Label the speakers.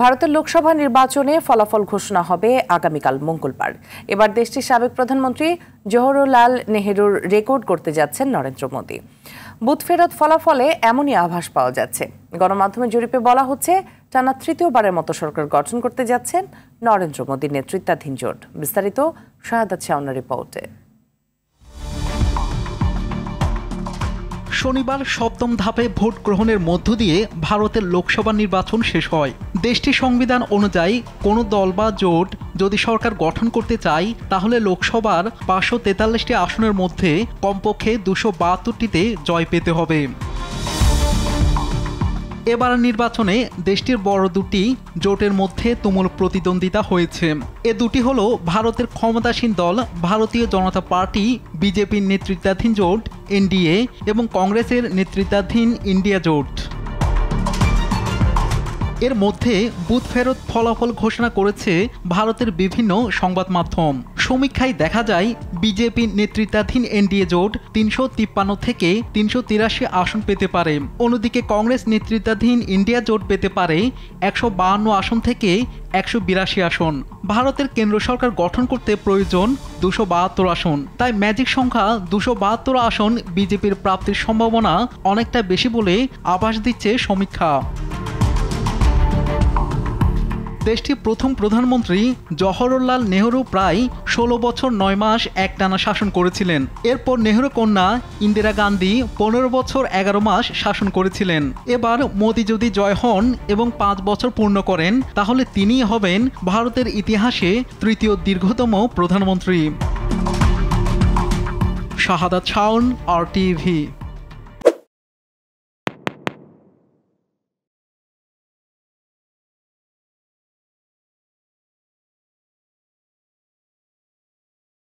Speaker 1: ভারতের লোকসভা নির্বাচনে ফলাফল ঘোষণা হবে আগামীকাল মঙ্গলবার। এবার দেশটির সাবেক প্রধানমন্ত্রী জওহরলাল নেহরুর রেকর্ড করতে যাচ্ছেন নরেন্দ্র মোদী। বুথ ফেরত ফলাফলে এমনই আভাস পাওয়া যাচ্ছে। গণমাধ্যমের জরিপে বলা হচ্ছে, টানা তৃতীয়বারের মতো সরকার গঠন করতে যাচ্ছেন নরেন্দ্র মোদীর নেতৃত্বাধীন জোট। বিস্তারিত শাহাদাত শাওনের রিপোর্টে।
Speaker 2: শনিবার সপ্তম ধাপে ভোট গ্রহণের মধ্য দিয়ে ভারতের লোকসভা নির্বাচন শেষ হয়। দেশটির সংবিধান অনুযায়ী কোনো দল বা জোট যদি সরকার গঠন করতে চায়, তাহলে লোকসভার 543টি আসনের মধ্যে কমপক্ষে 272টিতে জয় পেতে হবে। এবার নির্বাচনে দেশটির বড় দুটি জোটের মধ্যে তুমুল প্রতিদ্বন্দ্বিতা হয়েছে। এ দুটি হলো ভারতের ক্ষমতাসীন দল ভারতীয় জনতা পার্টি বিজেপির নেতৃত্বাধীন জোট এনডিএ এবং কংগ্রেসের নেতৃত্বাধীন ইন্ডিয়া জোট। এর মধ্যে বুথ ফেরত ফলাফল ঘোষণা করেছে ভারতের বিভিন্ন সংবাদ মাধ্যম। সমীক্ষায় দেখা যায়, বিজেপি নেতৃত্বাধীন এনডিএ জোট 353 থেকে 383 আসন পেতে পারে। অন্যদিকে কংগ্রেস নেতৃত্বাধীন ইন্ডিয়া জোট পেতে পারে 152 আসন থেকে 182 আসন। ভারতের কেন্দ্র সরকার গঠন করতে প্রয়োজন 272 আসন। তাই ম্যাজিক সংখ্যা 272 আসন বিজেপির প্রাপ্তির সম্ভাবনা অনেকটা বেশি বলে আভাস দিচ্ছে সমীক্ষা। দেশটির প্রথম প্রধানমন্ত্রী জওহরলাল নেহরু প্রায় 16 বছর 9 মাস একটানা শাসন করেছিলেন। এরপর নেহরু কন্যা ইন্দিরা গান্ধী 15 বছর 11 মাস শাসন করেছিলেন। এবার মোদি যদি জয় হন এবং 5 বছর পূর্ণ করেন, তাহলে তিনিই হবেন ভারতের ইতিহাসে তৃতীয় দীর্ঘতম প্রধানমন্ত্রী। শাহাদাত শাওন, RTV।